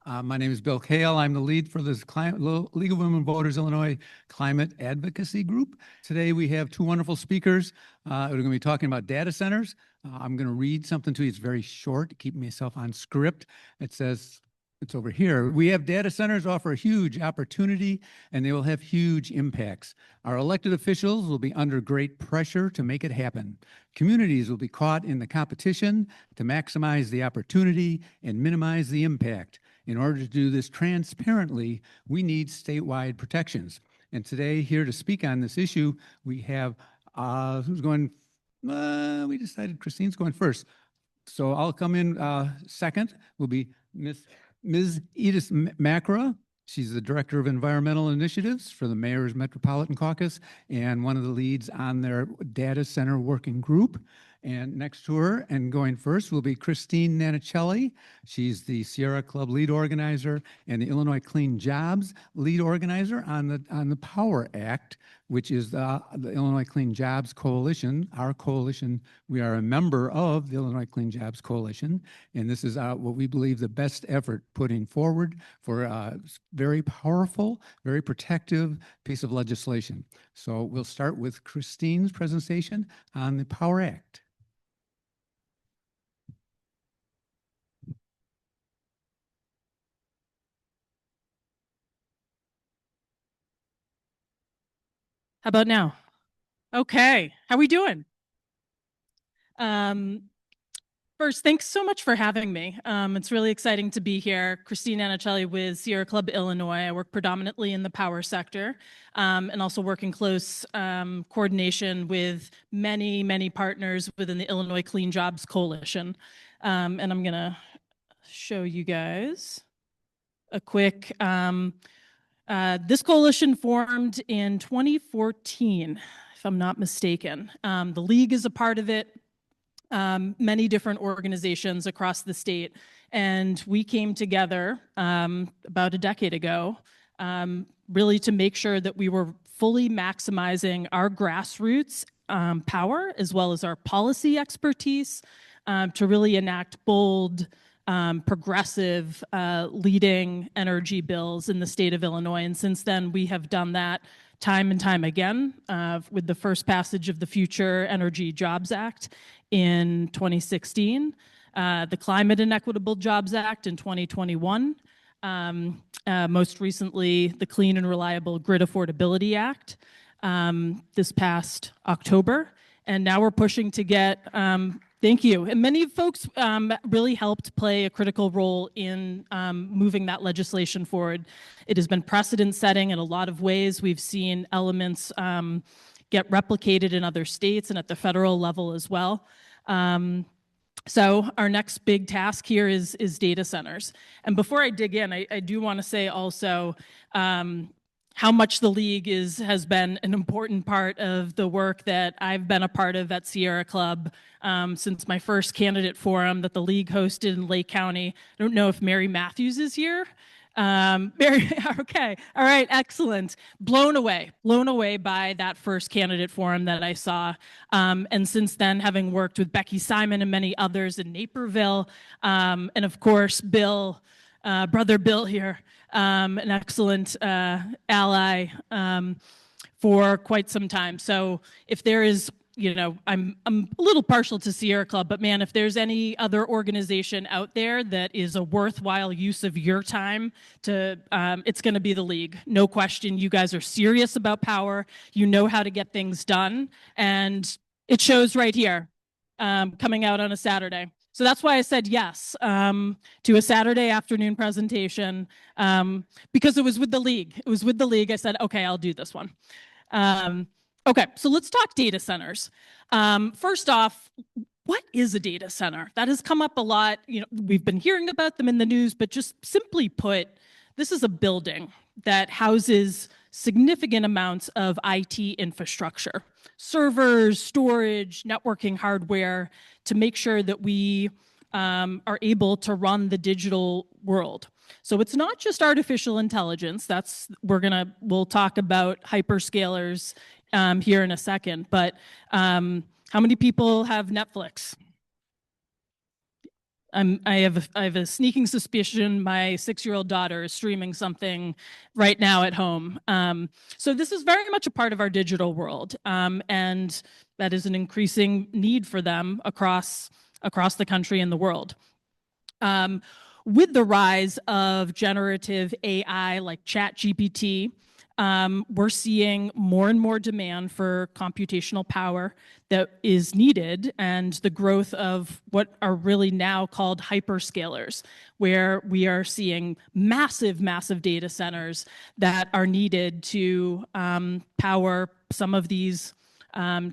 My name is Bill Kale. I'm the lead for this League of Women Voters Illinois Climate Advocacy Group. Today we have two wonderful speakers. We're going to be talking about data centers. I'm going to read something to you. It's very short to keep myself on script. It says, it's over here. We have data centers offer a huge opportunity and they will have huge impacts. Our elected officials will be under great pressure to make it happen. Communities will be caught in the competition to maximize the opportunity and minimize the impact. In order to do this transparently, we need statewide protections. And today, here to speak on this issue, we have, who's going, we decided Christine's going first. So I'll come in second, will be Ms. Edith Makra. She's the Director of Environmental Initiatives for the Mayor's Metropolitan Caucus and one of the leads on their data center working group. And next to her and going first will be Christine Nannicelli. She's the Sierra Club lead organizer and the Illinois Clean Jobs lead organizer on the Power Act, which is the Illinois Clean Jobs Coalition. Our coalition, we are a member of the Illinois Clean Jobs Coalition, and this is what we believe the best effort putting forward for a very powerful, very protective piece of legislation. So we'll start with Christine's presentation on the Power Act. How about now? Okay, how we doing? First, thanks so much for having me. It's really exciting to be here. Christine Nannicelli with Sierra Club Illinois. I work predominantly in the power sector and also work in close coordination with many partners within the Illinois Clean Jobs Coalition. And I'm gonna show you guys a quick, this coalition formed in 2014, if I'm not mistaken. The League is a part of it, many different organizations across the state. And we came together about a decade ago, really to make sure that we were fully maximizing our grassroots power, as well as our policy expertise, to really enact bold, progressive, leading energy bills in the state of Illinois. And since then, we have done that time and time again with the first passage of the Future Energy Jobs Act in 2016, the Climate and Equitable Jobs Act in 2021, most recently, the Clean and Reliable Grid Affordability Act this past October. And now we're pushing to get thank you. And many folks really helped play a critical role in moving that legislation forward. It has been precedent setting in a lot of ways. We've seen elements get replicated in other states and at the federal level as well. So our next big task here is data centers. And before I dig in, I do want to say also how much the League has been an important part of the work that I've been a part of at Sierra Club since my first candidate forum that the League hosted in Lake County. I don't know if Mary Matthews is here. Mary, okay, all right, excellent. Blown away by that first candidate forum that I saw. And since then, having worked with Becky Simon and many others in Naperville, and of course, Bill, brother Bill here, an excellent ally for quite some time. So if there is, you know, I'm a little partial to Sierra Club, but man, if there's any other organization out there that is a worthwhile use of your time to, it's going to be the League. No question. You guys are serious about power. You know how to get things done. And it shows right here, coming out on a Saturday. So that's why I said yes to a Saturday afternoon presentation because it was with the League. It was with the League. I said, okay, I'll do this one. Okay, so let's talk data centers. First off, what is a data center? That has come up a lot. You know, we've been hearing about them in the news, but just simply put, this is a building that houses significant amounts of IT infrastructure, servers, storage, networking hardware, to make sure that we are able to run the digital world. So it's not just artificial intelligence. We'll talk about hyperscalers here in a second, but how many people have Netflix? I have a sneaking suspicion my 6-year-old daughter is streaming something right now at home. So this is very much a part of our digital world, and that is an increasing need for them across the country and the world. With the rise of generative AI like ChatGPT, we're seeing more and more demand for computational power that is needed, and the growth of what are really now called hyperscalers, where we are seeing massive, massive data centers that are needed to power some of these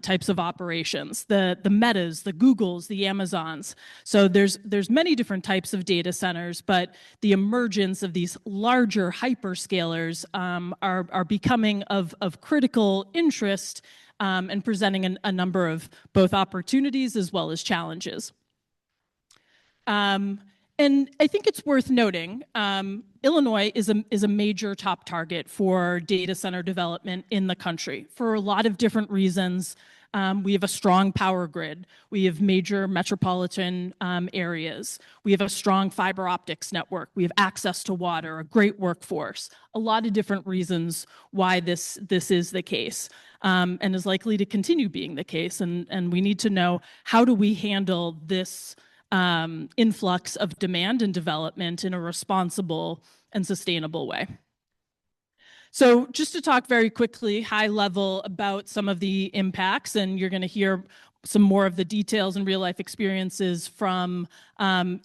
types of operations, the Metas, the Googles, the Amazons. So there's many different types of data centers, but the emergence of these larger hyperscalers are becoming of critical interest and presenting a number of both opportunities as well as challenges. And I think it's worth noting, Illinois is a major top target for data center development in the country for a lot of different reasons. We have a strong power grid. We have major metropolitan areas. We have a strong fiber optics network. We have access to water, a great workforce. A lot of different reasons why this is the case, and is likely to continue being the case. And we need to know, how do we handle this influx of demand and development in a responsible and sustainable way? So just to talk very quickly, high level, about some of the impacts, and you're going to hear some more of the details and real life experiences from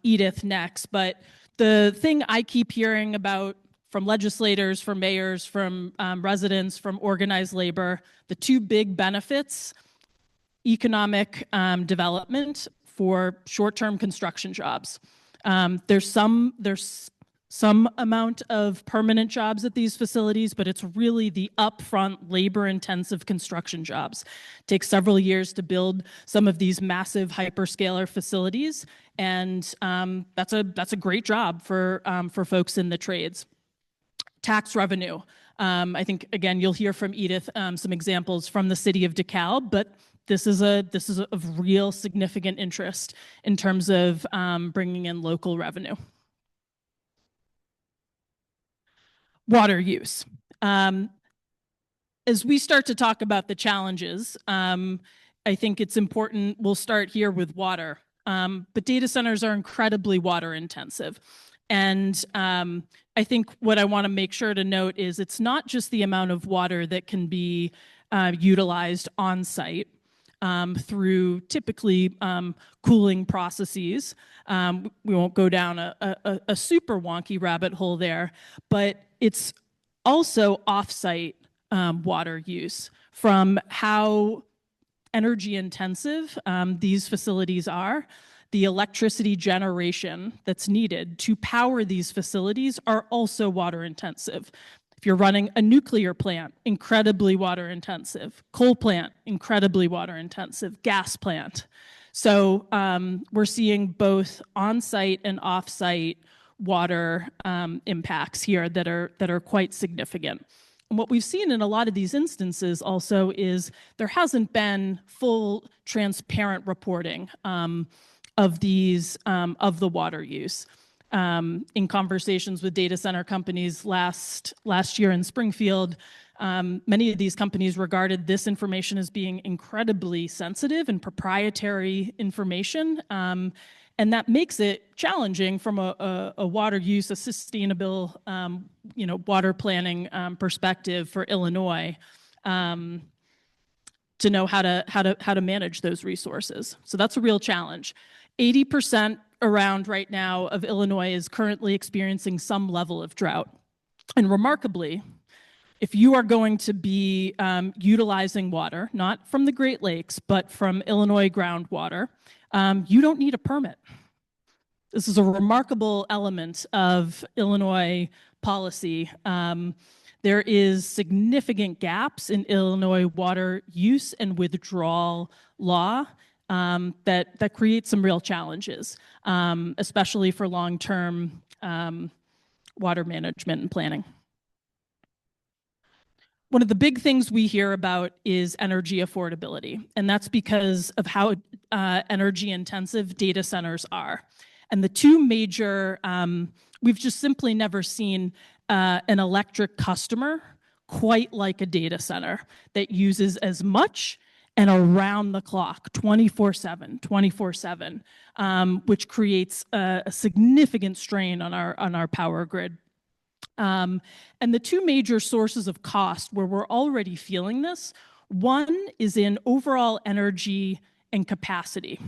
Edith next. But the thing I keep hearing about from legislators, from mayors, from residents, from organized labor, the two big benefits: economic development for short-term construction jobs. There's some amount of permanent jobs at these facilities, but it's really the upfront labor-intensive construction jobs. It takes several years to build some of these massive hyperscaler facilities, and that's a great job for folks in the trades. Tax revenue. I think, again, you'll hear from Edith some examples from the city of DeKalb, but this is of real significant interest in terms of bringing in local revenue. Water use. As we start to talk about the challenges, I think it's important, we'll start here with water. But data centers are incredibly water intensive. And I think what I want to make sure to note is it's not just the amount of water that can be utilized on site through typically cooling processes. We won't go down a super wonky rabbit hole there, but it's also off-site water use, from how energy intensive these facilities are. The electricity generation that's needed to power these facilities are also water intensive. If you're running a nuclear plant, incredibly water intensive. Coal plant, incredibly water intensive. Gas plant. So we're seeing both on-site and off-site water impacts here that are quite significant. And what we've seen in a lot of these instances also is there hasn't been full transparent reporting of the water use. In conversations with data center companies last year in Springfield, many of these companies regarded this information as being incredibly sensitive and proprietary information. And that makes it challenging from a water use, a sustainable, water planning perspective for Illinois, to know how to manage those resources. So that's a real challenge. 80% around right now of Illinois is currently experiencing some level of drought. And remarkably, if you are going to be utilizing water, not from the Great Lakes, but from Illinois groundwater, you don't need a permit. This is a remarkable element of Illinois policy. There is significant gaps in Illinois water use and withdrawal law that create some real challenges, especially for long-term water management and planning. One of the big things we hear about is energy affordability, and that's because of how energy intensive data centers are. And the two major, we've just simply never seen an electric customer quite like a data center that uses as much and around the clock, 24/7, which creates a significant strain on our power grid. And the two major sources of cost where we're already feeling this, one is in overall energy and capacity.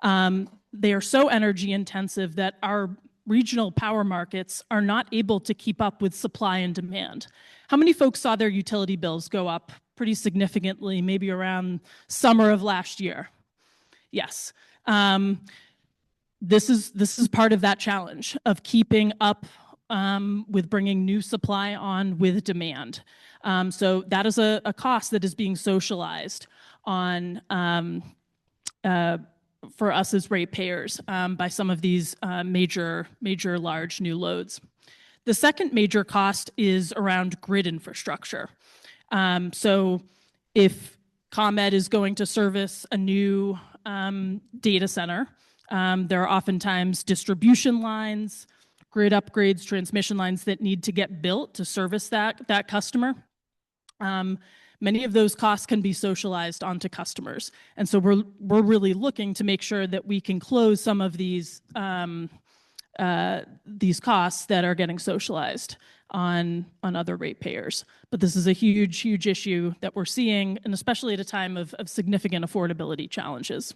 They are so energy intensive that our regional power markets are not able to keep up with supply and demand. How many folks saw their utility bills go up pretty significantly, maybe around summer of last year? Yes. This is part of that challenge of keeping up with bringing new supply on with demand. So that is a cost that is being socialized on for us as ratepayers by some of these major large new loads. The second major cost is around grid infrastructure. So if ComEd is going to service a new data center, there are oftentimes distribution lines, grid upgrades, transmission lines that need to get built to service that customer. Many of those costs can be socialized onto customers. And so we're really looking to make sure that we can close some of these costs that are getting socialized on other ratepayers. But this is a huge issue that we're seeing, and especially at a time of significant affordability challenges.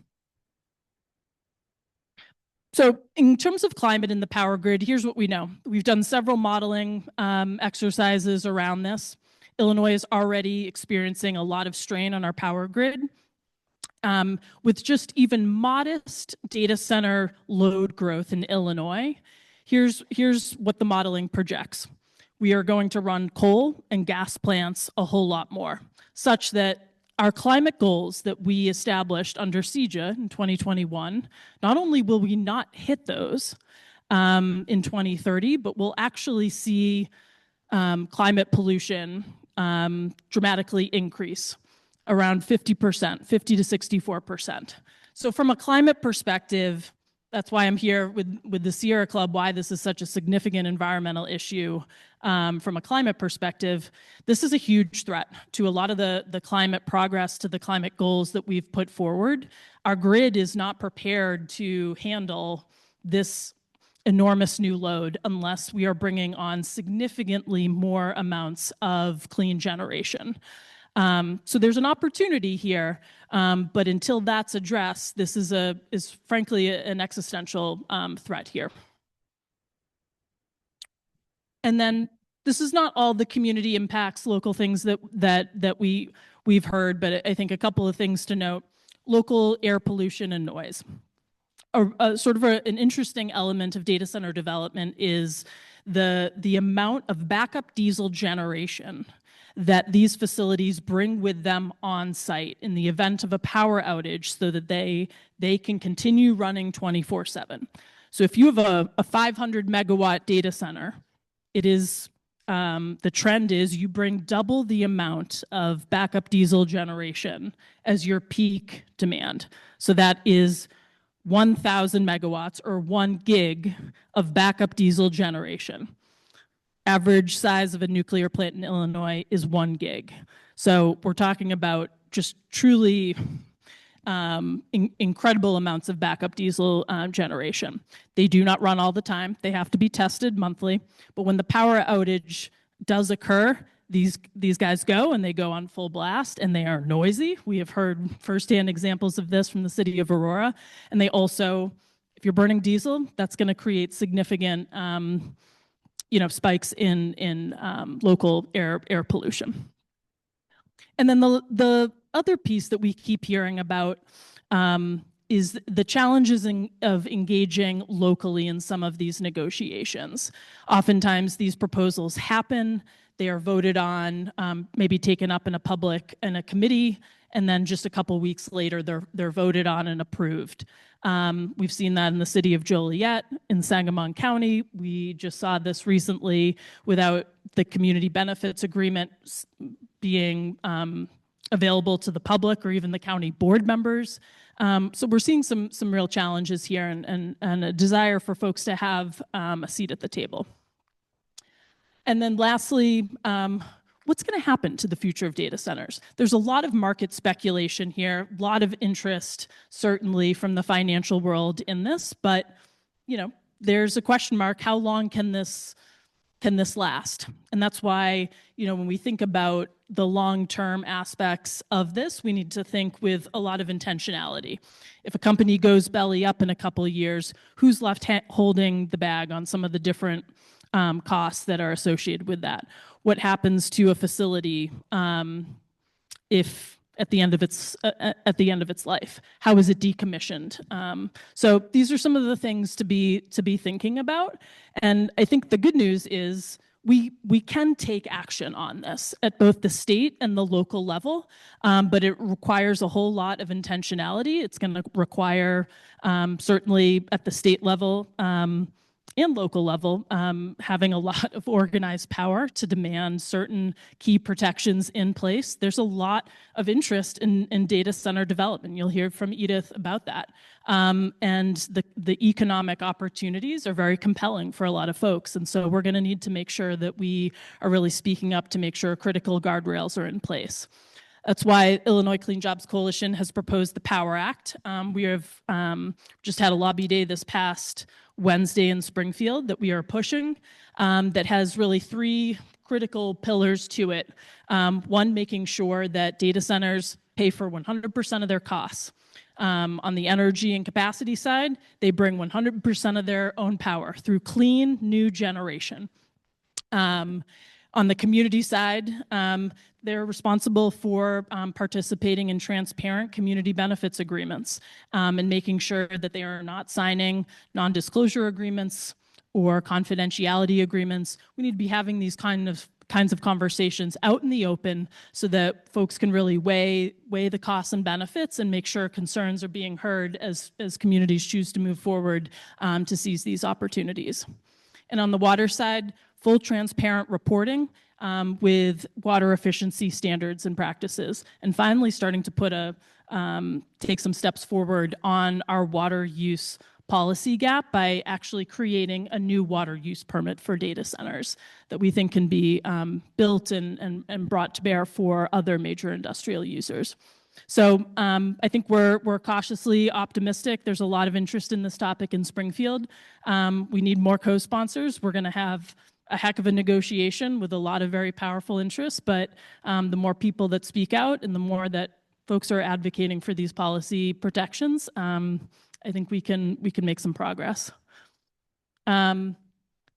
So in terms of climate in the power grid, here's what we know. We've done several modeling exercises around this. Illinois is already experiencing a lot of strain on our power grid. With just even modest data center load growth in Illinois, here's what the modeling projects. We are going to run coal and gas plants a whole lot more, such that our climate goals that we established under CEJA in 2021, not only will we not hit those in 2030, but we'll actually see climate pollution dramatically increase around 50%, 50 to 64%. So from a climate perspective, that's why I'm here with the Sierra Club, why this is such a significant environmental issue from a climate perspective. This is a huge threat to a lot of the climate progress, to the climate goals that we've put forward. Our grid is not prepared to handle this enormous new load unless we are bringing on significantly more amounts of clean generation. So there's an opportunity here, but until that's addressed, this is frankly an existential threat here. And then this is not all the community impacts, local things that we've heard, but I think a couple of things to note: local air pollution and noise. Sort of an interesting element of data center development is the amount of backup diesel generation that these facilities bring with them on site in the event of a power outage so that they can continue running 24/7. So if you have a 500 megawatt data center, it is the trend is you bring double the amount of backup diesel generation as your peak demand. So that is 1,000 megawatts or 1 gig of backup diesel generation. Average size of a nuclear plant in Illinois is 1 gig. So we're talking about just truly incredible amounts of backup diesel generation. They do not run all the time. They have to be tested monthly. But when the power outage does occur, these guys go and they go on full blast, and they are noisy. We have heard firsthand examples of this from the city of Aurora. And they also, if you're burning diesel, that's going to create significant spikes in local air pollution. And then the other piece that we keep hearing about is the challenges of engaging locally in some of these negotiations. Oftentimes these proposals happen, they are voted on, maybe taken up in a committee, and then just a couple weeks later they're voted on and approved. We've seen that in the city of Joliet, in Sangamon County. We just saw this recently without the community benefits agreement being available to the public or even the county board members So we're seeing some real challenges here and a desire for folks to have a seat at the table. And then lastly, what's going to happen to the future of data centers? There's a lot of market speculation here, a lot of interest, certainly from the financial world in this, but there's a question mark. How long can this last? And that's why, when we think about the long-term aspects of this, we need to think with a lot of intentionality. If a company goes belly up in a couple of years, who's left holding the bag on some of the different costs that are associated with that? What happens to a facility if at the end of its life? How is it decommissioned? So these are some of the things to be thinking about. And I think the good news is we can take action on this at both the state and the local level, but it requires a whole lot of intentionality. It's going to require, certainly at the state level, and local level, having a lot of organized power to demand certain key protections in place. There's a lot of interest in data center development. You'll hear from Edith about that. And the economic opportunities are very compelling for a lot of folks. And so we're going to need to make sure that we are really speaking up to make sure critical guardrails are in place. That's why Illinois Clean Jobs Coalition has proposed the POWER Act. We have just had a lobby day this past Wednesday in Springfield that we are pushing that has really 3 critical pillars to it. One, making sure that data centers pay for 100% of their costs. On the energy and capacity side, they bring 100% of their own power through clean, new generation. On the community side, they're responsible for participating in transparent community benefits agreements and making sure that they are not signing non-disclosure agreements or confidentiality agreements. We need to be having these kinds of conversations out in the open so that folks can really weigh the costs and benefits and make sure concerns are being heard as communities choose to move forward to seize these opportunities. And on the water side, full transparent reporting with water efficiency standards and practices. And finally, starting to take some steps forward on our water use policy gap by actually creating a new water use permit for data centers that we think can be built and brought to bear for other major industrial users. So I think we're cautiously optimistic. There's a lot of interest in this topic in Springfield. We need more co-sponsors. We're going to have a heck of a negotiation with a lot of very powerful interests, but the more people that speak out and the more that folks are advocating for these policy protections, I think we can make some progress. And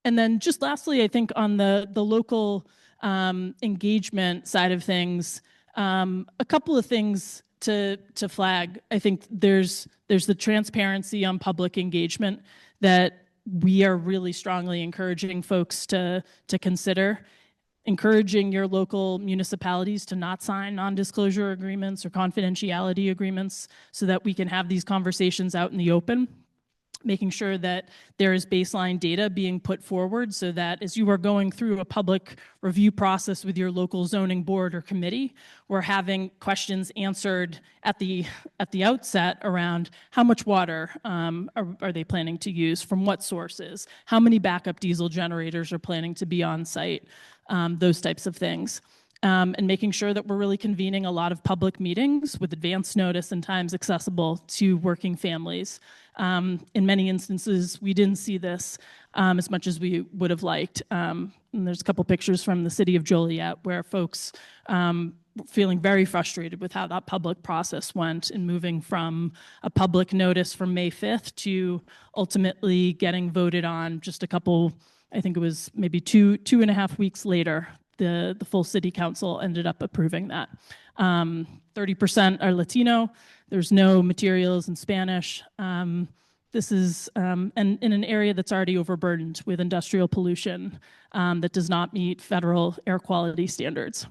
then just lastly, I think on the local engagement side of things, a couple of things to flag. I think there's the transparency on public engagement that we are really strongly encouraging folks to consider. Encouraging your local municipalities to not sign non-disclosure agreements or confidentiality agreements so that we can have these conversations out in the open. Making sure that there is baseline data being put forward so that as you are going through a public review process with your local zoning board or committee, we're having questions answered at the outset around how much water are they planning to use, from what sources, how many backup diesel generators are planning to be on site, those types of things. And making sure that we're really convening a lot of public meetings with advance notice and times accessible to working families. In many instances, we didn't see this as much as we would have liked. And there's a couple pictures from the city of Joliet where folks feeling very frustrated with how that public process went in moving from a public notice from May 5th to ultimately getting voted on just a couple, I think it was maybe two and a half weeks later. The full city council ended up approving that. 30% are Latino. There's no materials in Spanish. This is in an area that's already overburdened with industrial pollution that does not meet federal air quality standards.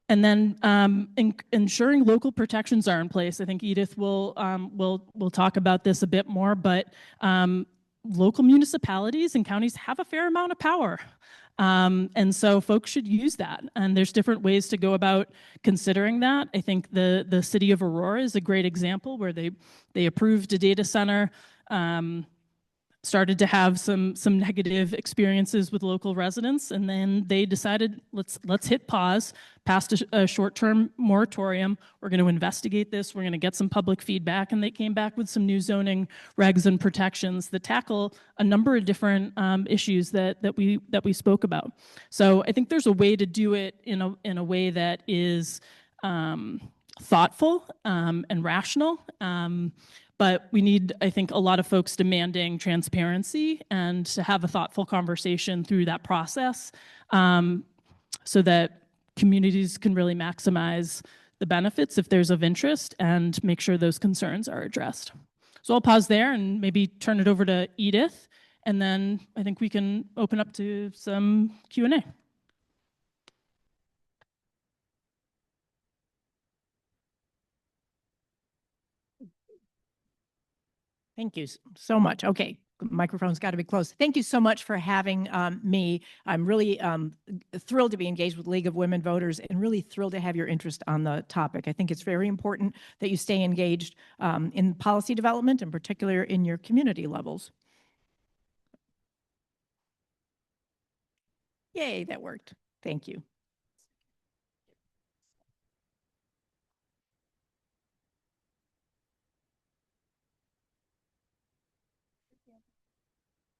And then ensuring local protections are in place. I think Edith will talk about this a bit more, but local municipalities and counties have a fair amount of power. And so folks should use that. And there's different ways to go about considering that. I think the city of Aurora is a great example where they approved a data center, started to have some negative experiences with local residents, and then they decided let's hit pause, passed a short-term moratorium. We're going to investigate this. We're going to get some public feedback, and they came back with some new zoning regs and protections that tackle a number of different issues that we spoke about. So I think there's a way to do it in a way that is thoughtful and rational. But we need, I think, a lot of folks demanding transparency and to have a thoughtful conversation through that process, so that communities can really maximize the benefits if there's of interest and make sure those concerns are addressed. So I'll pause there and maybe turn it over to Edith, and then I think we can open up to some Q&A. Thank you so much. Okay, microphone's got to be close. Thank you so much for having me. I'm really thrilled to be engaged with League of Women Voters and really thrilled to have your interest on the topic. I think it's very important that you stay engaged in policy development, in particular in your community levels. Yay, that worked. Thank you.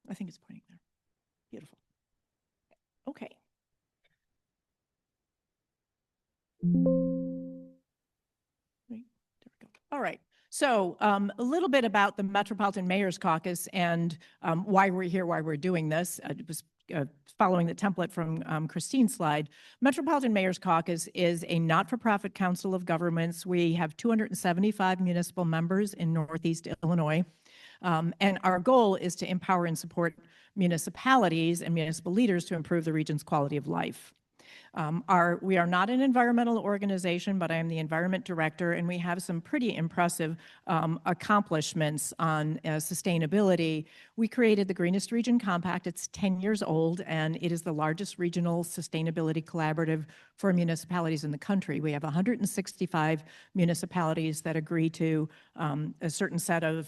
I think it's pointing there. Beautiful. Okay. There we go. All right. So a little bit about the Metropolitan Mayor's Caucus and why we're here, why we're doing this. It was following the template from Christine's slide. Metropolitan Mayor's Caucus is a not-for-profit council of governments. We have 275 municipal members in Northeast Illinois. And our goal is to empower and support municipalities and municipal leaders to improve the region's quality of life. We are not an environmental organization, but I am the environment director, and we have some pretty impressive accomplishments on sustainability. We created the Greenest Region Compact. It's 10 years old, and it is the largest regional sustainability collaborative for municipalities in the country. We have 165 municipalities that agree to a certain set of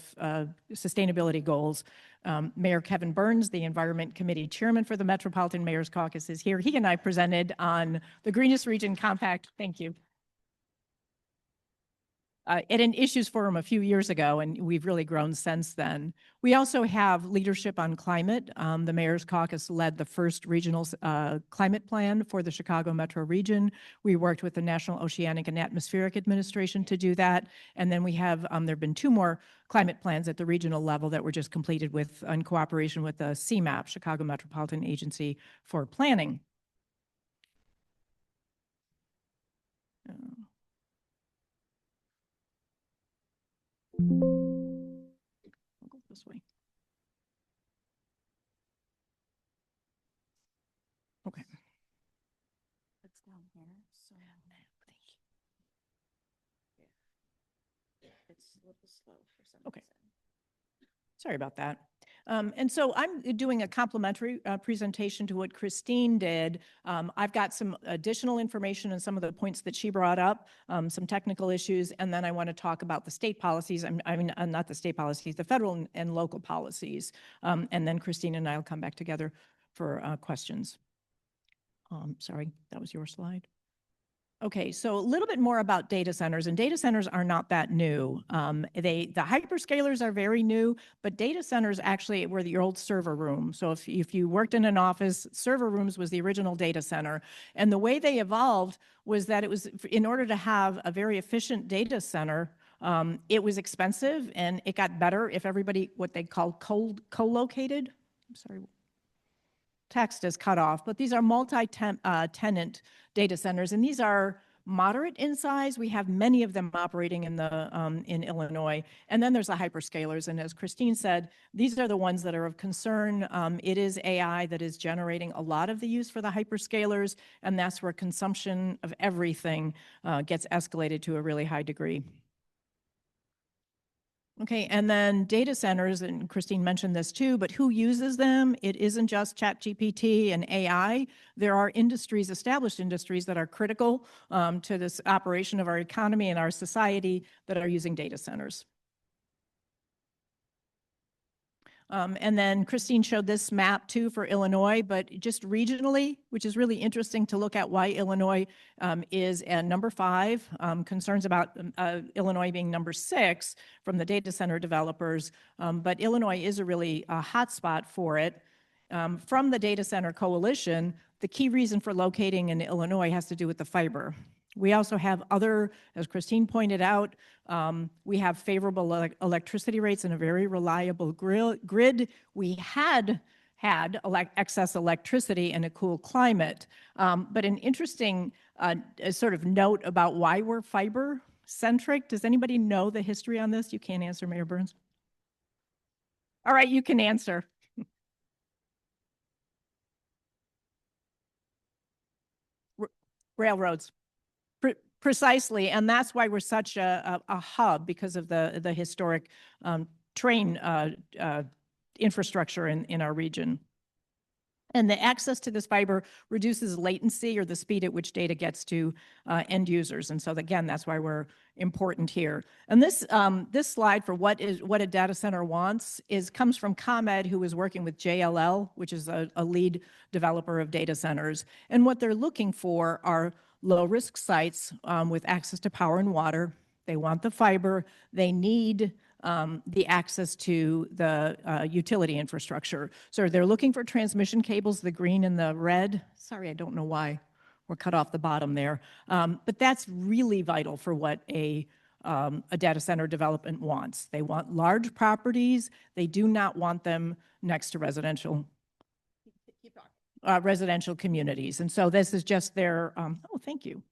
sustainability goals. Mayor Kevin Burns, the Environment Committee Chairman for the Metropolitan Mayor's Caucus, is here. He and I presented on the Greenest Region Compact. Thank you. At an issues forum a few years ago, and we've really grown since then. We also have leadership on climate. The Mayor's Caucus led the first regional climate plan for the Chicago metro region. We worked with the National Oceanic and Atmospheric Administration to do that. And then we have, there have been 2 more climate plans at the regional level that were just completed with, in cooperation with the CMAP, Chicago Metropolitan Agency for Planning. I'll go this way. Okay. It's down here, so Thank you. it's a little slow for some Okay. reason. Sorry about that. And so I'm doing a complimentary presentation to what Christine did. I've got some additional information on some of the points that she brought up, some technical issues, and then I want to talk about the state policies. I mean, not the state policies, the federal and local policies. And then Christine and I will come back together for questions. Sorry, that was your slide. Okay, so a little bit more about data centers, and data centers are not that new. The hyperscalers are very new, but data centers actually were the old server room. So if you worked in an office, server rooms was the original data center. And the way they evolved was that it was, in order to have a very efficient data center, it was expensive, and it got better if everybody, what they call co-located. I'm sorry. Text is cut off, but these are multi-tenant data centers, and these are moderate in size. We have many of them operating in Illinois, and then there's the hyperscalers. And as Christine said, these are the ones that are of concern. It is AI that is generating a lot of the use for the hyperscalers, and that's where consumption of everything gets escalated to a really high degree. Okay, and then data centers, and Christine mentioned this too, but who uses them? It isn't just ChatGPT and AI. There are industries, established industries that are critical to this operation of our economy and our society that are using data centers. And then Christine showed this map too for Illinois, but just regionally, which is really interesting to look at why Illinois is at number 5, concerns about Illinois being number 6 from the data center developers. But Illinois is a really hot spot for it. From the Data Center Coalition, the key reason for locating in Illinois has to do with the fiber. We also have other, as Christine pointed out, we have favorable electricity rates and a very reliable grid. We had excess electricity in a cool climate. But an interesting sort of note about why we're fiber centric. Does anybody know the history on this? You can't answer, Mayor Burns. All right, you can answer. Railroads. Precisely, and that's why we're such a hub, because of the historic train infrastructure in our region. And the access to this fiber reduces latency, or the speed at which data gets to end users. And so again, that's why we're important here. And this slide for what a data center wants comes from ComEd, who is working with JLL, which is a lead developer of data centers. And what they're looking for are low-risk sites with access to power and water. They want the fiber. They need the access to the utility infrastructure. So they're looking for transmission cables, the green and the red. Sorry, I don't know why we're cut off the bottom there. But that's really vital for what a data center development wants. They want large properties. They do not want them next to residential communities. And so this is just their, oh, thank you.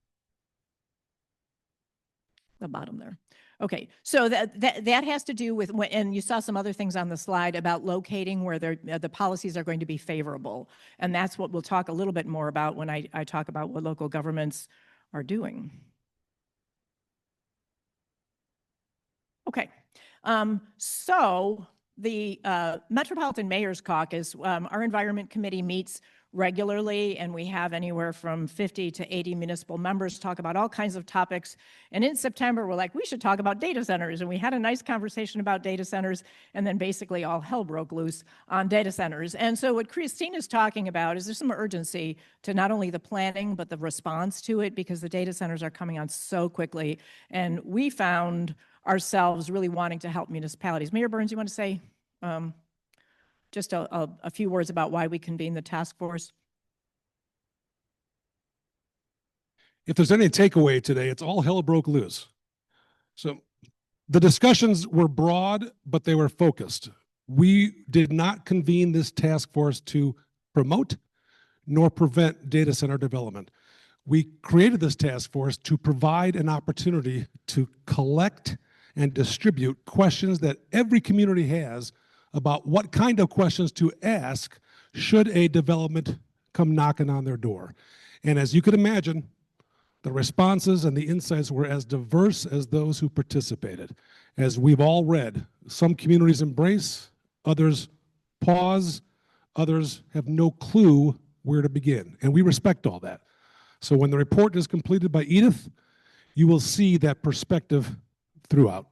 The bottom there. Okay, so that has to do with, and you saw some other things on the slide about locating where the policies are going to be favorable. And that's what we'll talk a little bit more about when I talk about what local governments are doing. Okay, so the Metropolitan Mayor's Caucus, our Environment Committee meets regularly, and we have anywhere from 50 to 80 municipal members talk about all kinds of topics. And in September, we're like, we should talk about data centers. And we had a nice conversation about data centers, and then basically all hell broke loose on data centers. And so what Christine is talking about is there's some urgency to not only the planning, but the response to it, because the data centers are coming on so quickly. And we found ourselves really wanting to help municipalities. Mayor Burns, you want to say just a few words about why we convened the task force? If there's any takeaway today, it's all hell broke loose. So the discussions were broad, but they were focused. We did not convene this task force to promote nor prevent data center development. We created this task force to provide an opportunity to collect and distribute questions that every community has about what kind of questions to ask should a development come knocking on their door. And as you could imagine, the responses and the insights were as diverse as those who participated. As we've all read, some communities embrace, others pause, others have no clue where to begin. And we respect all that. So when the report is completed by Edith, you will see that perspective throughout.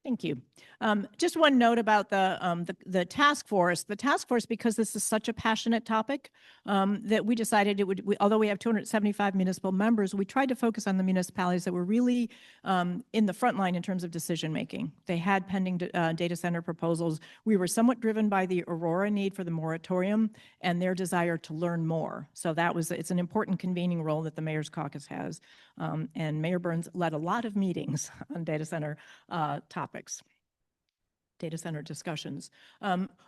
Thank you. Just one note about the task force. The task force, because this is such a passionate topic, that we decided it would, although we have 275 municipal members, we tried to focus on the municipalities that were really in the front line in terms of decision making. They had pending data center proposals. We were somewhat driven by the Aurora need for the moratorium and their desire to learn more. So it's an important convening role that the Mayor's Caucus has. And Mayor Burns led a lot of meetings on data center topics. Data center discussions.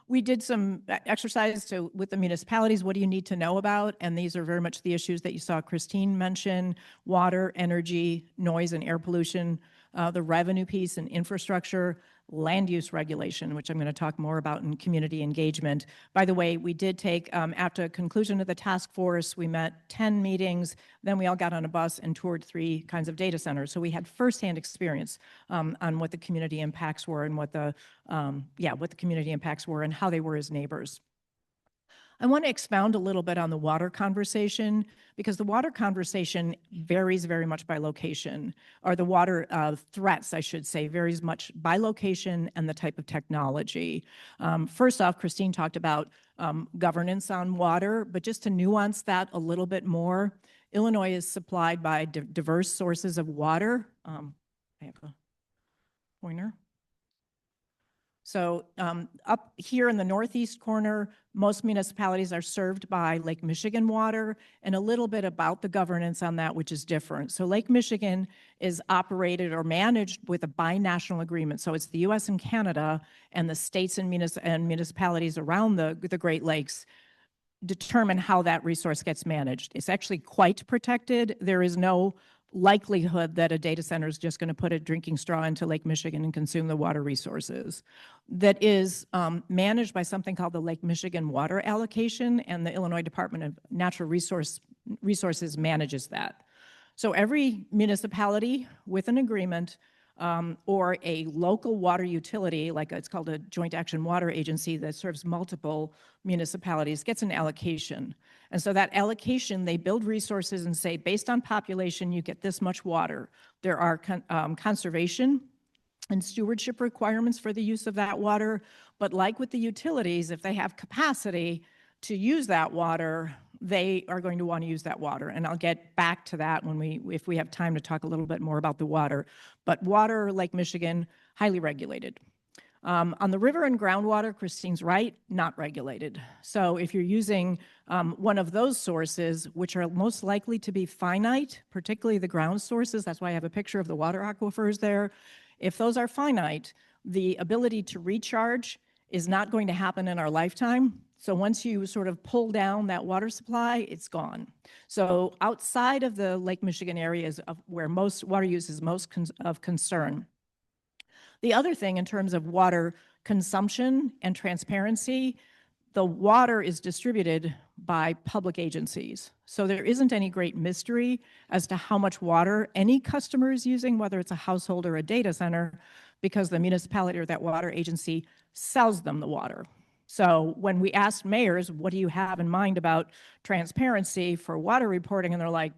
We did some exercise with the municipalities. What do you need to know about? And these are very much the issues that you saw Christine mention: water, energy, noise and air pollution, the revenue piece and infrastructure, land use regulation, which I'm going to talk more about in community engagement. By the way, we did take, after conclusion of the task force, we met 10 meetings, then we all got on a bus and toured 3 kinds of data centers. So we had firsthand experience on what the community impacts were and what the community impacts were and how they were as neighbors. I want to expound a little bit on the water conversation, because the water conversation varies very much by location, or the water threats, I should say, varies much by location and the type of technology. First off, Christine talked about governance on water, but just to nuance that a little bit more, Illinois is supplied by diverse sources of water. I have a pointer. So up here in the northeast corner, most municipalities are served by Lake Michigan water, and a little bit about the governance on that, which is different. So Lake Michigan is operated or managed with a binational agreement. So it's the US and Canada, and the states and municipalities around the Great Lakes determine how that resource gets managed. It's actually quite protected. There is no likelihood that a data center is just going to put a drinking straw into Lake Michigan and consume the water resources. That is managed by something called the Lake Michigan Water Allocation, and the Illinois Department of Natural Resources manages that. So every municipality with an agreement or a local water utility, like it's called a joint action water agency that serves multiple municipalities, gets an allocation. And so that allocation, they build resources and say, based on population, you get this much water. There are conservation and stewardship requirements for the use of that water. But like with the utilities, if they have capacity to use that water, they are going to want to use that water. And I'll get back to that if we have time to talk a little bit more about the water. But water, Lake Michigan, highly regulated. On the river and groundwater, Christine's right, not regulated. So if you're using one of those sources, which are most likely to be finite, particularly the ground sources, that's why I have a picture of the water aquifers there. If those are finite, the ability to recharge is not going to happen in our lifetime. So once you sort of pull down that water supply, it's gone. So outside of the Lake Michigan areas where most water use is most of concern. The other thing in terms of water consumption and transparency, the water is distributed by public agencies. So there isn't any great mystery as to how much water any customer is using, whether it's a household or a data center, because the municipality or that water agency sells them the water. So when we asked mayors, what do you have in mind about transparency for water reporting? And they're like,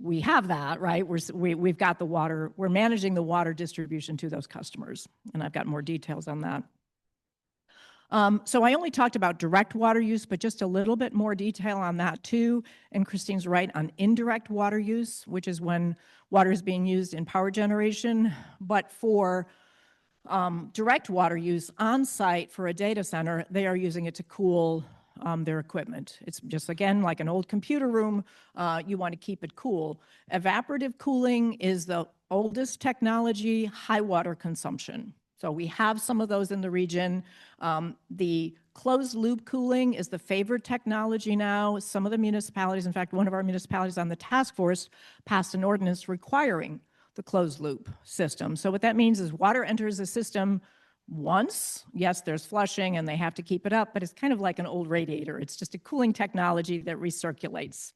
we have that, right? We've got the water. We're managing the water distribution to those customers. And I've got more details on that. So I only talked about direct water use, but just a little bit more detail on that too. And Christine's right on indirect water use, which is when water is being used in power generation. But for direct water use on site for a data center, they are using it to cool their equipment. It's just, again, like an old computer room. You want to keep it cool. Evaporative cooling is the oldest technology, high water consumption. So we have some of those in the region. The closed loop cooling is the favored technology now. Some of the municipalities, in fact, one of our municipalities on the task force passed an ordinance requiring the closed loop system. So what that means is water enters the system once. Yes, there's flushing and they have to keep it up, but it's kind of like an old radiator. It's just a cooling technology that recirculates.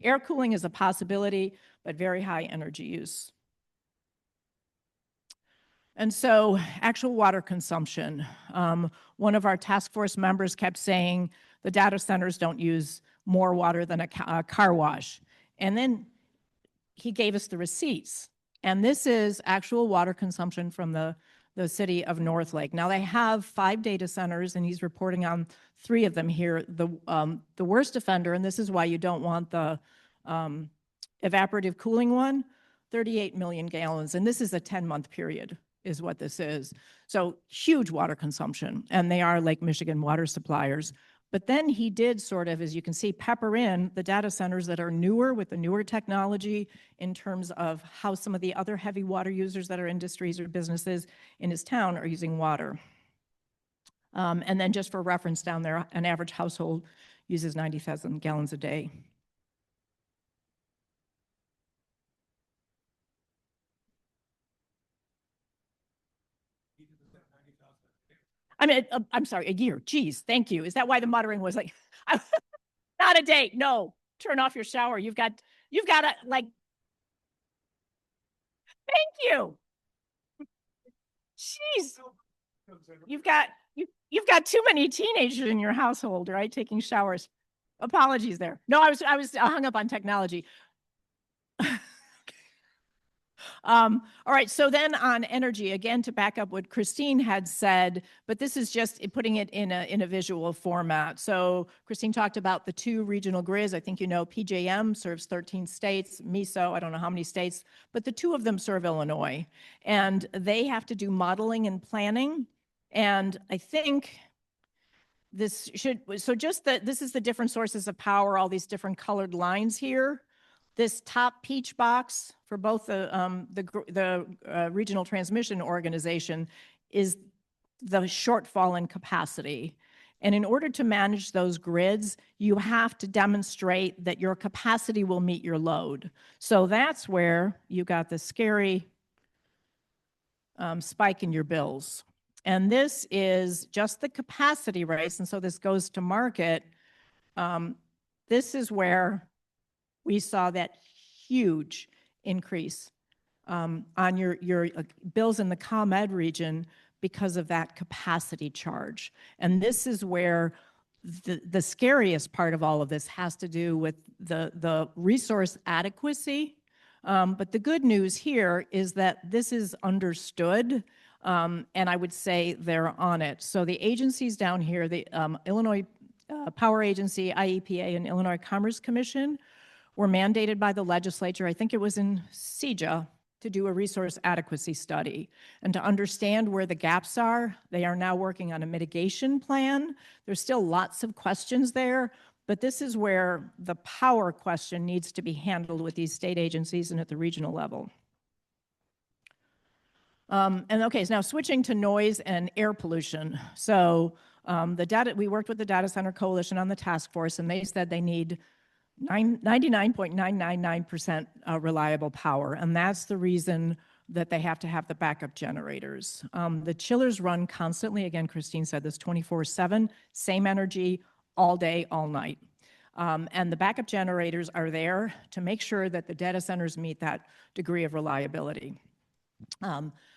Air cooling is a possibility, but very high energy use. And so actual water consumption. One of our task force members kept saying the data centers don't use more water than a car wash. And then he gave us the receipts. And this is actual water consumption from the city of North Lake. Now they have 5 data centers, and he's reporting on 3 of them here. The worst offender, and this is why you don't want the evaporative cooling one, 38 million gallons. And this is a 10-month period is what this is. So huge water consumption, and they are Lake Michigan water suppliers. But then he did sort of, as you can see, pepper in the data centers that are newer with the newer technology in terms of how some of the other heavy water users that are industries or businesses in his town are using water. And then just for reference down there, an average household uses 90,000 gallons a day. I mean, I'm sorry, a year. Geez, thank you. Is that why the muttering was like, not a date? No, turn off your shower. You've got to like, thank you. Jeez, you've got too many teenagers in your household, right? Taking showers. Apologies there. No, I was hung up on technology. All right, so then on energy, again, to back up what Christine had said, but this is just putting it in a visual format. So Christine talked about the 2 regional grids. I think you know PJM serves 13 states, MISO, I don't know how many states, but the 2 of them serve Illinois. And they have to do modeling and planning. And I think this should, so just that this is the different sources of power, all these different colored lines here. This top peach box for both the regional transmission organization is the shortfall in capacity. And in order to manage those grids, you have to demonstrate that your capacity will meet your load. So that's where you got the scary spike in your bills. And this is just the capacity race. And so this goes to market. This is where we saw that huge increase on your bills in the ComEd region because of that capacity charge. And this is where the scariest part of all of this has to do with the resource adequacy. But the good news here is that this is understood, and I would say they're on it. So the agencies down here, the Illinois Power Agency, IEPA, and Illinois Commerce Commission were mandated by the legislature, I think it was in CEJA, to do a resource adequacy study and to understand where the gaps are. They are now working on a mitigation plan. There's still lots of questions there, but this is where the power question needs to be handled with these state agencies and at the regional level. And okay, so now switching to noise and air pollution. So we worked with the Data Center Coalition on the task force, and they said they need 99.999% reliable power, and that's the reason that they have to have the backup generators. The chillers run constantly. Again, Christine said this 24/7, same energy all day, all night. And the backup generators are there to make sure that the data centers meet that degree of reliability.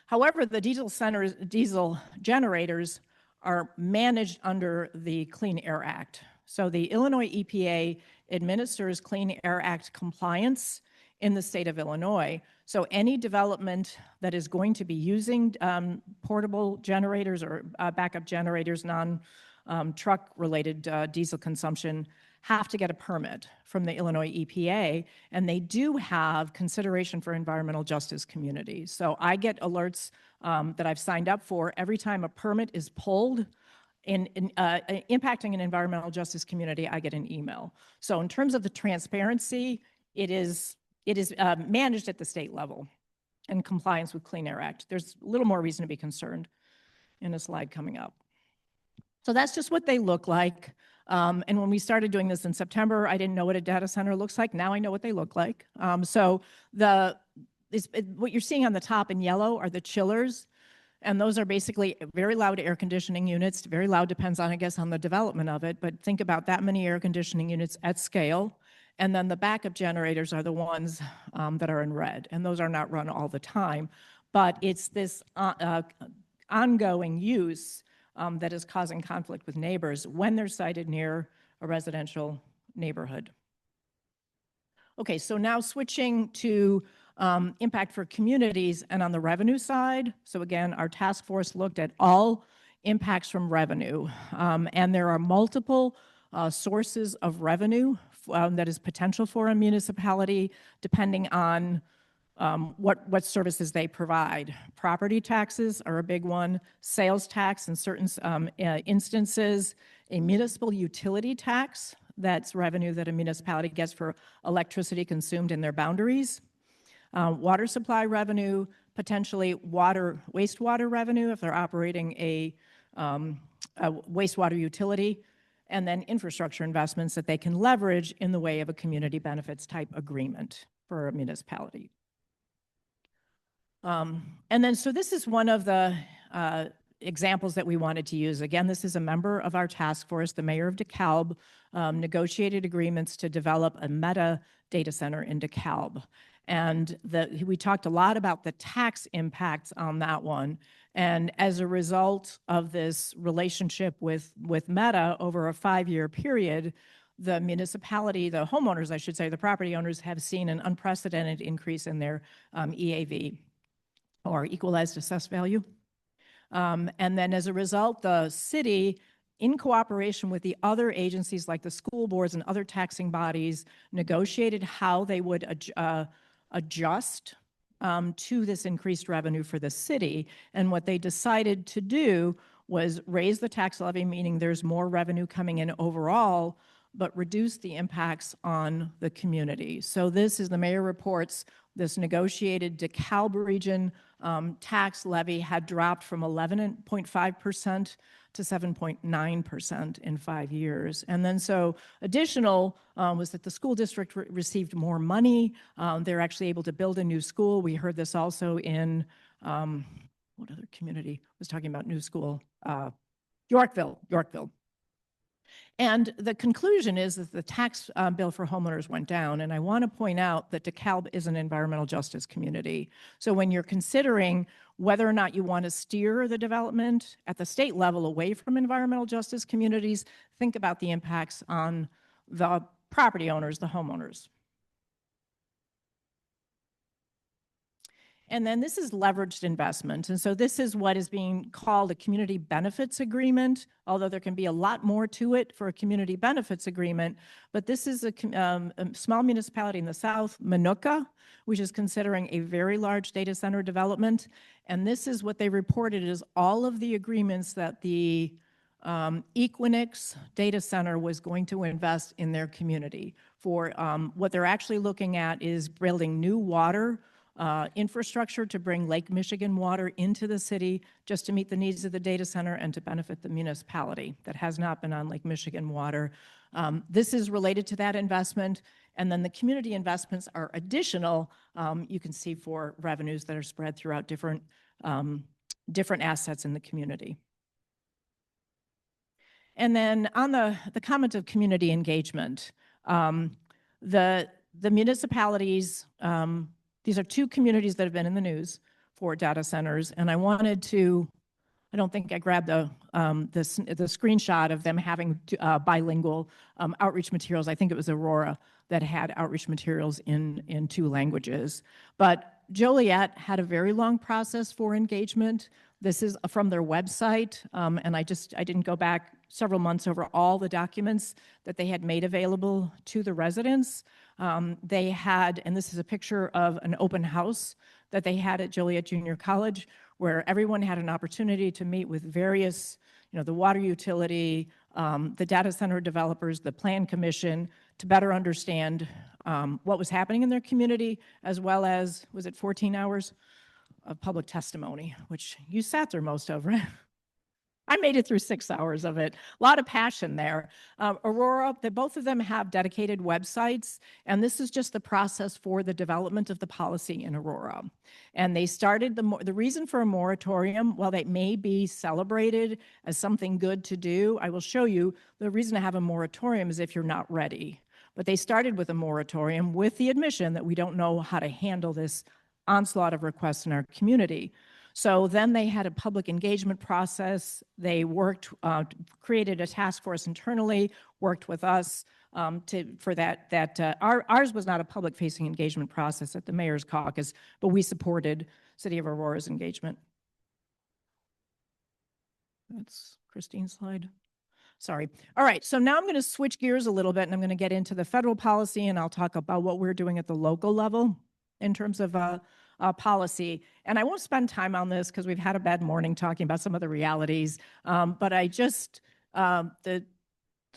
However, the diesel generators are managed under the Clean Air Act. So the Illinois EPA administers Clean Air Act compliance in the state of Illinois. So any development that is going to be using portable generators or backup generators, non-truck related diesel consumption, have to get a permit from the Illinois EPA, and they do have consideration for environmental justice communities. So I get alerts that I've signed up for every time a permit is pulled impacting an environmental justice community. I get an email. So in terms of the transparency, it is managed at the state level in compliance with Clean Air Act. There's a little more reason to be concerned in a slide coming up. So that's just what they look like. And when we started doing this in September, I didn't know what a data center looks like. Now I know what they look like. So what you're seeing on the top in yellow are the chillers. And those are basically very loud air conditioning units. Very loud depends on, I guess, on the development of it. But think about that many air conditioning units at scale. And then the backup generators are the ones that are in red. And those are not run all the time. But it's this ongoing use that is causing conflict with neighbors when they're sited near a residential neighborhood. Okay, so now switching to impact for communities and on the revenue side. So again, our task force looked at all impacts from revenue. And there are multiple sources of revenue that is potential for a municipality depending on what services they provide. Property taxes are a big one, sales tax in certain instances, a municipal utility tax, that's revenue that a municipality gets for electricity consumed in their boundaries. Water supply revenue, potentially wastewater revenue if they're operating a wastewater utility, and then infrastructure investments that they can leverage in the way of a community benefits type agreement for a municipality. And then, so this is one of the examples that we wanted to use. Again, this is a member of our task force. The mayor of DeKalb negotiated agreements to develop a meta data center in DeKalb. And we talked a lot about the tax impacts on that one. And as a result of this relationship with Meta over a 5-year period, the municipality, the homeowners, I should say, the property owners have seen an unprecedented increase in their EAV, or equalized assessed value. And then as a result, the city, in cooperation with the other agencies like the school boards and other taxing bodies, negotiated how they would adjust to this increased revenue for the city. And what they decided to do was raise the tax levy, meaning there's more revenue coming in overall, but reduce the impacts on the community. So this is the mayor reports, this negotiated DeKalb region tax levy had dropped from 11.5% to 7.9% in 5 years. And then so additional was that the school district received more money. They're actually able to build a new school. We heard this also in, what other community was talking about new school? Yorkville. And the conclusion is that the tax bill for homeowners went down. And I want to point out that DeKalb is an environmental justice community. So when you're considering whether or not you want to steer the development at the state level away from environmental justice communities, think about the impacts on the property owners, the homeowners. And then this is leveraged investment. And so this is what is being called a community benefits agreement, although there can be a lot more to it for a community benefits agreement. But this is a small municipality in the south, Manuka, which is considering a very large data center development. And this is what they reported is all of the agreements that the Equinix data center was going to invest in their community. For what they're actually looking at is building new water infrastructure to bring Lake Michigan water into the city just to meet the needs of the data center and to benefit the municipality that has not been on Lake Michigan water. This is related to that investment. And then the community investments are additional, you can see, for revenues that are spread throughout different assets in the community. And then on the comment of community engagement, the municipalities, these are two communities that have been in the news for data centers, and I wanted to, I don't think I grabbed the screenshot of them having bilingual outreach materials. I think it was Aurora that had outreach materials in 2 languages. But Joliet had a very long process for engagement. This is from their website, and I didn't go back several months over all the documents that they had made available to the residents. They had, and this is a picture of an open house that they had at Joliet Junior College, where everyone had an opportunity to meet with various, the water utility, the data center developers, the plan commission, to better understand what was happening in their community, as well as, was it 14 hours of public testimony, which you sat through most of, right? I made it through 6 hours of it. A lot of passion there. Aurora, both of them have dedicated websites, and this is just the process for the development of the policy in Aurora. And they started, the reason for a moratorium, while that may be celebrated as something good to do, I will show you the reason to have a moratorium is if you're not ready. But they started with a moratorium with the admission that we don't know how to handle this onslaught of requests in our community. So then they had a public engagement process. They worked, created a task force internally, worked with us for that. Ours was not a public-facing engagement process at the Mayor's Caucus, but we supported City of Aurora's engagement. That's Christine's slide. Sorry. All right, so now I'm going to switch gears a little bit, and I'm going to get into the federal policy, and I'll talk about what we're doing at the local level in terms of policy. And I won't spend time on this because we've had a bad morning talking about some of the realities. But I just, the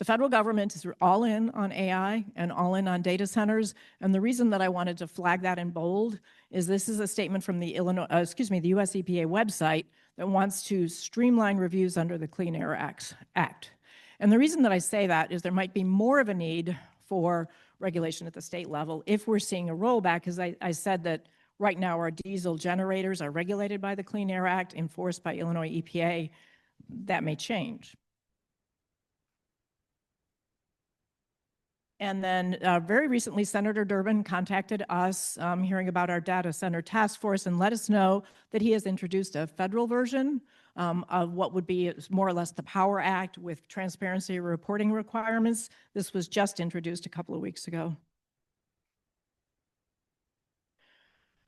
federal government is all in on AI and all in on data centers. And the reason that I wanted to flag that in bold is this is a statement from the the US EPA website that wants to streamline reviews under the Clean Air Act. And the reason that I say that is there might be more of a need for regulation at the state level if we're seeing a rollback, because I said that Right now, our diesel generators are regulated by the Clean Air Act, enforced by Illinois EPA. That may change. And then very recently, Senator Durbin contacted us hearing about our data center task force and let us know that he has introduced a federal version of what would be more or less the Power Act with transparency reporting requirements. This was just introduced a couple of weeks ago.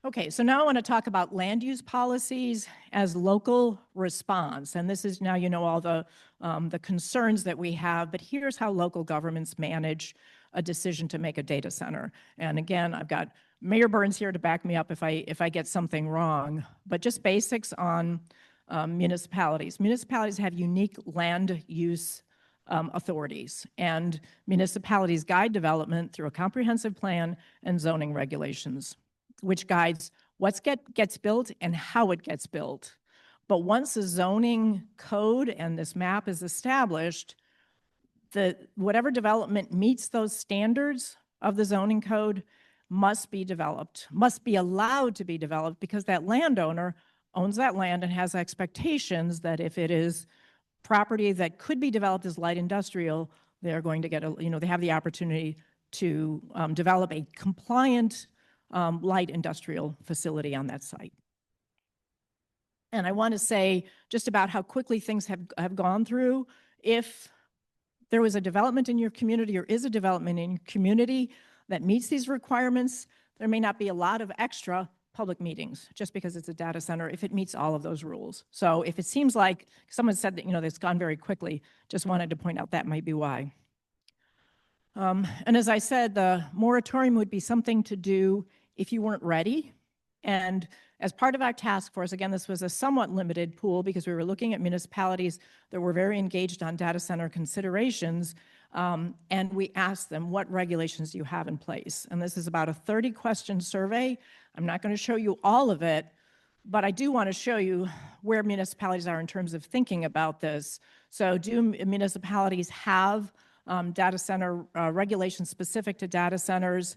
Okay, so now I want to talk about land use policies as local response. And this is now, you know, all the concerns that we have, but here's how local governments manage a decision to make a data center. And again, I've got Mayor Burns here to back me up if I get something wrong, but just basics on municipalities. Municipalities have unique land use authorities, and municipalities guide development through a comprehensive plan and zoning regulations, which guides what gets built and how it gets built. But once a zoning code and this map is established, whatever development meets those standards of the zoning code must be developed, must be allowed to be developed, because that landowner owns that land and has expectations that if it is property that could be developed as light industrial, they're going to get they have the opportunity to develop a compliant light industrial facility on that site. And I want to say just about how quickly things have gone through. If there was a development in your community or is a development in your community that meets these requirements, there may not be a lot of extra public meetings just because it's a data center if it meets all of those rules. So if it seems like someone said that, that's gone very quickly, just wanted to point out that might be why. And as I said, the moratorium would be something to do if you weren't ready. And as part of our task force, again, this was a somewhat limited pool because we were looking at municipalities that were very engaged on data center considerations. And we asked them, what regulations do you have in place? And this is about a 30-question survey. I'm not going to show you all of it, but I do want to show you where municipalities are in terms of thinking about this. So do municipalities have data center regulations specific to data centers?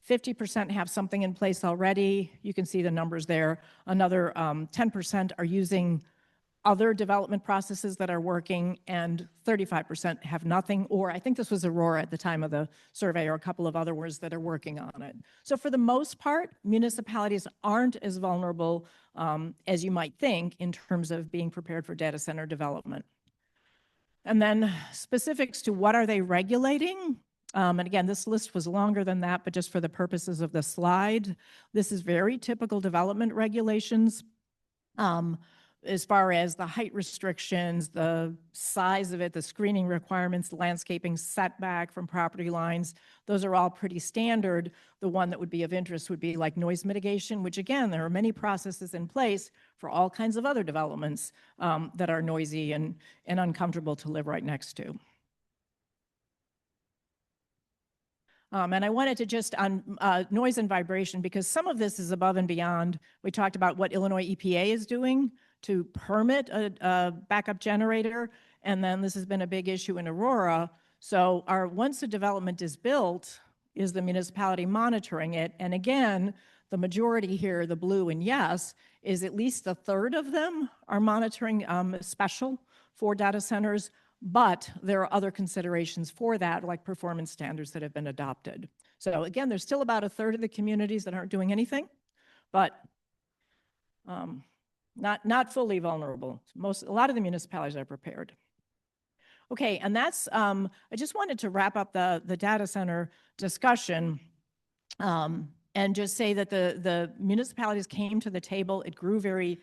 50% have something in place already. You can see the numbers there. Another 10% are using other development processes that are working, and 35% have nothing, or I think this was Aurora at the time of the survey, or a couple of other words that are working on it. So for the most part, municipalities aren't as vulnerable as you might think in terms of being prepared for data center development. And then specifics to what are they regulating? And again, this list was longer than that, but just for the purposes of the slide, this is very typical development regulations. As far as the height restrictions, the size of it, the screening requirements, the landscaping setback from property lines, those are all pretty standard. The one that would be of interest would be like noise mitigation, which again, there are many processes in place for all kinds of other developments that are noisy and uncomfortable to live right next to. And I wanted to just on noise and vibration, because some of this is above and beyond. We talked about what Illinois EPA is doing to permit a backup generator, and then this has been a big issue in Aurora. So once a development is built, is the municipality monitoring it? And again, the majority here, the blue and yes, is at least a third of them are monitoring special for data centers. But there are other considerations for that, like performance standards that have been adopted. So again, there's still about a third of the communities that aren't doing anything, but not fully vulnerable. A lot of the municipalities are prepared. Okay, and that's, I just wanted to wrap up the data center discussion and just say that the municipalities came to the table. It grew very,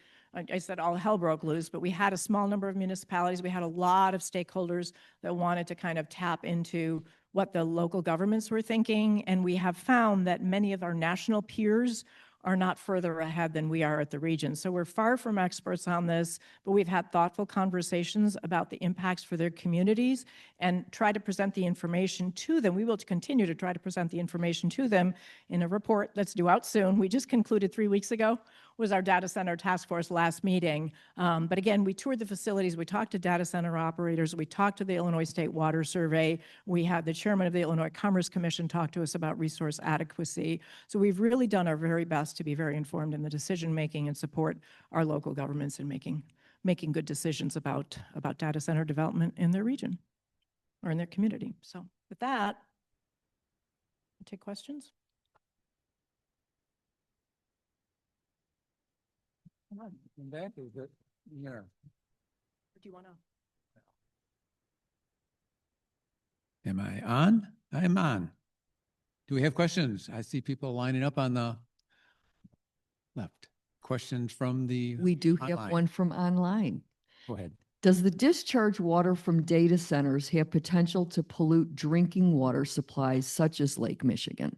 I said all hell broke loose, but we had a small number of municipalities. We had a lot of stakeholders that wanted to kind of tap into what the local governments were thinking. And we have found that many of our national peers are not further ahead than we are at the region. So we're far from experts on this, but we've had thoughtful conversations about the impacts for their communities and try to present the information to them. We will continue to try to present the information to them in a report that's due out soon. We just concluded 3 weeks ago was our data center task force last meeting. But again, we toured the facilities, we talked to data center operators, we talked to the Illinois State Water Survey, we had the chairman of the Illinois Commerce Commission talk to us about resource adequacy. So we've really done our very best to be very informed in the decision-making and support our local governments in making good decisions about data center development in their region or in their community. So with that, I'll take questions. And that is it. Yeah. Or do you want to? Am I on? I'm on. Do we have questions? I see people lining up on the left. Questions from the, We do have online. one from online. Go ahead. Does the discharge water from data centers have potential to pollute drinking water supplies such as Lake Michigan?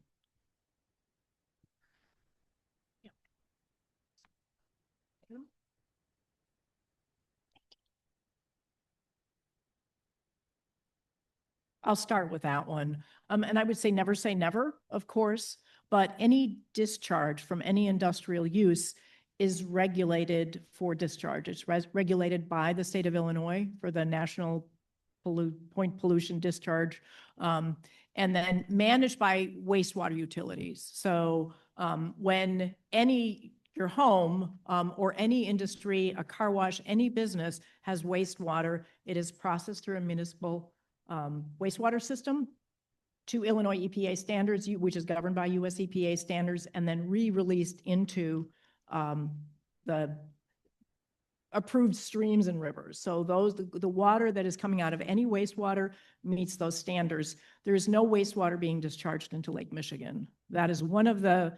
I'll start with that one. And I would say never, of course, but any discharge from any industrial use is regulated for discharge. It's regulated by the state of Illinois for the National Point Pollution Discharge, and then managed by wastewater utilities. So when your home or any industry, a car wash, any business has wastewater, it is processed through a municipal wastewater system to Illinois EPA standards, which is governed by US EPA standards, and then re-released into the approved streams and rivers. So the water that is coming out of any wastewater meets those standards. There is no wastewater being discharged into Lake Michigan. That is one of the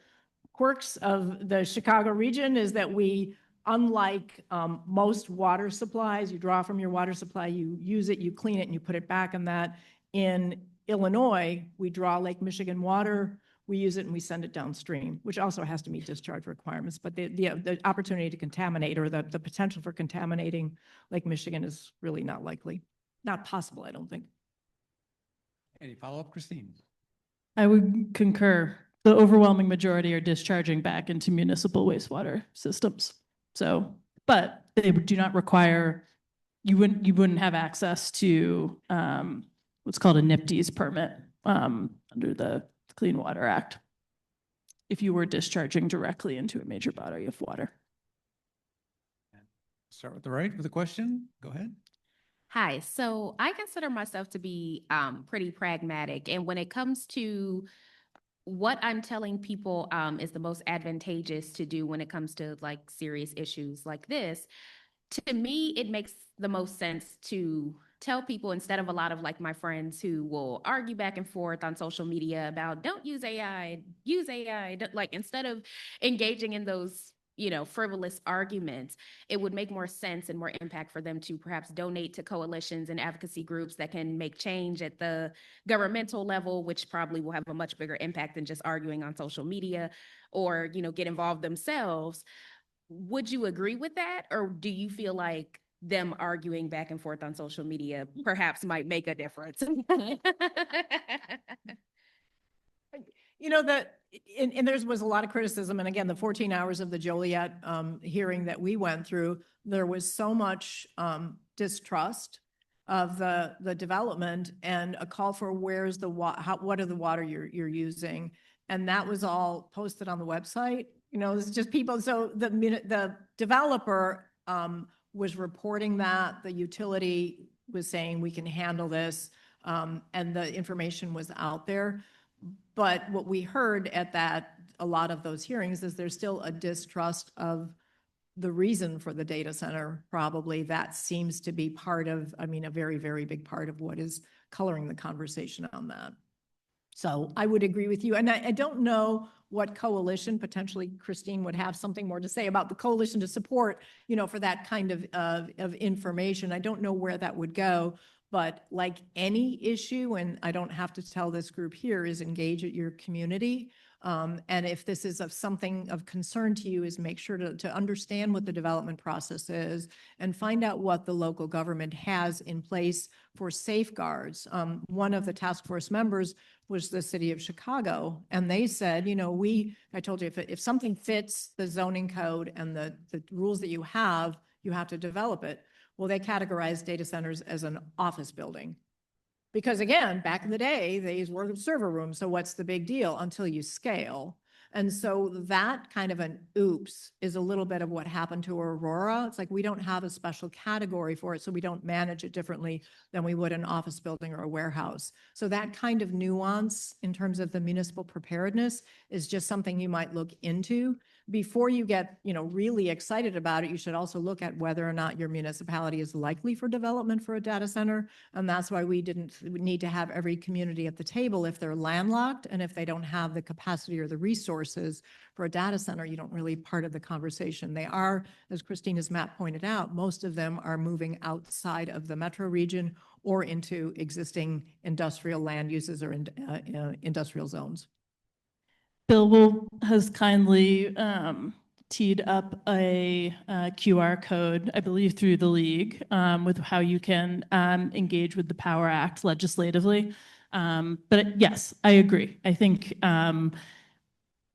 quirks of the Chicago region, is that we, unlike most water supplies, you draw from your water supply, you use it, you clean it, and you put it back in that. In Illinois, we draw Lake Michigan water, we use it, and we send it downstream, which also has to meet discharge requirements. But the opportunity to contaminate, or the potential for contaminating Lake Michigan, is really not likely. Not possible, I don't think. Any follow-up, Christine? I would concur. The overwhelming majority are discharging back into municipal wastewater systems. So, but they do not require, you wouldn't have access to what's called a NIPDES permit under the Clean Water Act if you were discharging directly into a major body of water. Start with the right with a question. Go ahead. Hi, so I consider myself to be pretty pragmatic. And when it comes to what I'm telling people is the most advantageous to do when it comes to like serious issues like this, to me, it makes the most sense to tell people, instead of a lot of like my friends who will argue back and forth on social media about don't use AI, use AI, like instead of engaging in those, you know, frivolous arguments, it would make more sense and more impact for them to perhaps donate to coalitions and advocacy groups that can make change at the governmental level, which probably will have a much bigger impact than just arguing on social media, or, you know, get involved themselves. Would you agree with that? Or do you feel like them arguing back and forth on social media perhaps might make a difference? You know, and there was a lot of criticism. And again, the 14 hours of the Joliet hearing that we went through, there was so much distrust of the development, and a call for where's the what are the water you're using. And that was all posted on the website. You know, it's just people. So the developer was reporting that, the utility was saying we can handle this, and the information was out there. But what we heard at a lot of those hearings is there's still a distrust of the reason for the data center. Probably that seems to be part of, I mean, a very, very big part of what is coloring the conversation on that. So I would agree with you. And I don't know what coalition, potentially Christine would have something more to say about the coalition to support, you know, for that kind of information. I don't know where that would go, but like any issue, and I don't have to tell this group here, is engage at your community. And if this is of something of concern to you, is make sure to understand what the development process is and find out what the local government has in place for safeguards. One of the task force members was the city of Chicago, and they said, I told you, if something fits the zoning code and the rules that you have to develop it. Well, they categorized data centers as an office building. Because again, back in the day, these were server rooms. So what's the big deal until you scale? And so that kind of an oops is a little bit of what happened to Aurora. It's like we don't have a special category for it, so we don't manage it differently than we would an office building or a warehouse. So that kind of nuance in terms of the municipal preparedness is just something you might look into. Before you get, really excited about it, you should also look at whether or not your municipality is likely for development for a data center. And that's why we need to have every community at the table if they're landlocked and if they don't have the capacity or the resources for a data center, you don't really part of the conversation. They are, as Christina's map pointed out, most of them are moving outside of the metro region or into existing industrial land uses or industrial zones. Bill has kindly teed up a QR code, I believe, through the league with how you can engage with the Power Act legislatively. But yes, I agree. I think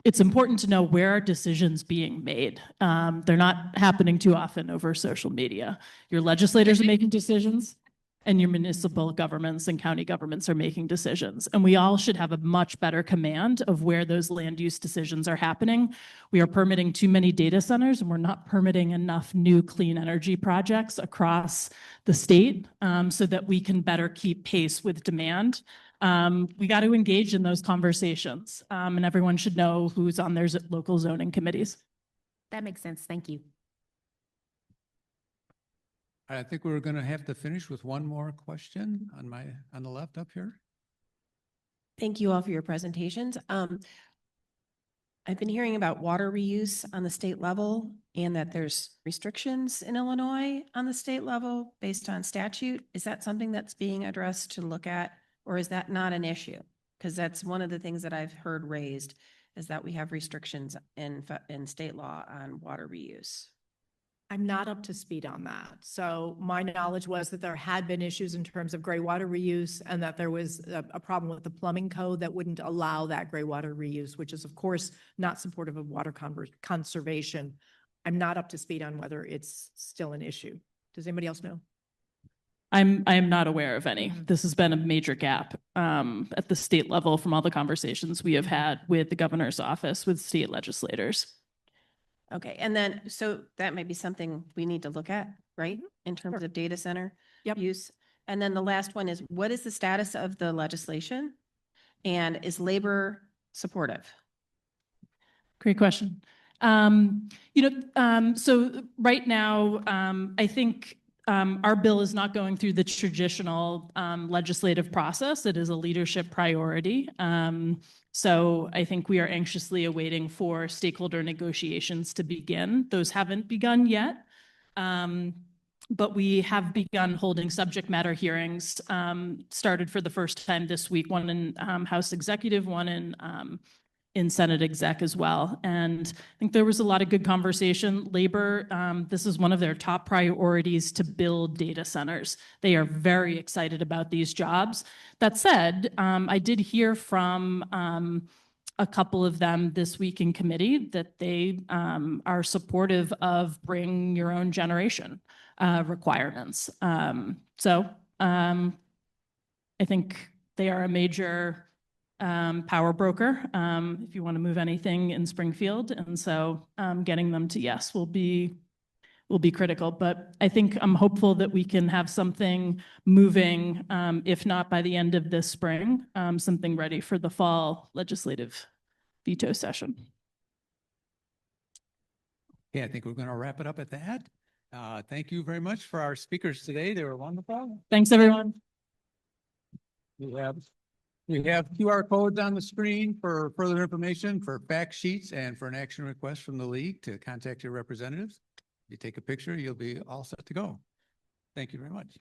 it's important to know where are decisions being made. They're not happening too often over social media. Your legislators are making decisions, and your municipal governments and county governments are making decisions. And we all should have a much better command of where those land use decisions are happening. We are permitting too many data centers, and we're not permitting enough new clean energy projects across the state so that we can better keep pace with demand. We got to engage in those conversations, and everyone should know who's on their local zoning committees. That makes sense. Thank you. I think we're going to have to finish with one more question on the left up here. Thank you all for your presentations. I've been hearing about water reuse on the state level and that there's restrictions in Illinois on the state level based on statute. Is that something that's being addressed to look at, or is that not an issue? Because that's one of the things that I've heard raised is that we have restrictions in state law on water reuse. I'm not up to speed on that. So my knowledge was that there had been issues in terms of gray water reuse and that there was a problem with the plumbing code that wouldn't allow that gray water reuse, which is of course not supportive of water conservation. I'm not up to speed on whether it's still an issue. Does anybody else know? I am not aware of any. This has been a major gap at the state level from all the conversations we have had with the governor's office, with state legislators. Okay, and then, so that might be something we need to look at, right? In terms of data center use. And then the last one is, what is the status of the legislation? And is labor supportive? Great question. So right now, I think our bill is not going through the traditional legislative process. It is a leadership priority. So I think we are anxiously awaiting for stakeholder negotiations to begin. Those haven't begun yet, but we have begun holding subject matter hearings, started for the first time this week, one in House Executive, one in Senate Exec as well. And I think there was a lot of good conversation. Labor, this is one of their top priorities to build data centers. They are very excited about these jobs. That said, I did hear from a couple of them this week in committee that they are supportive of bring your own generation requirements. So I think they are a major power broker if you want to move anything in Springfield. And so getting them to yes will be critical. But I think I'm hopeful that we can have something moving, if not by the end of this spring, something ready for the fall legislative veto session. Yeah, I think we're going to wrap it up at that. Thank you very much for our speakers today. They were wonderful. Thanks, everyone. We have QR codes on the screen for further information, for fact sheets, and for an action request from the league to contact your representatives. If you take a picture, you'll be all set to go. Thank you very much.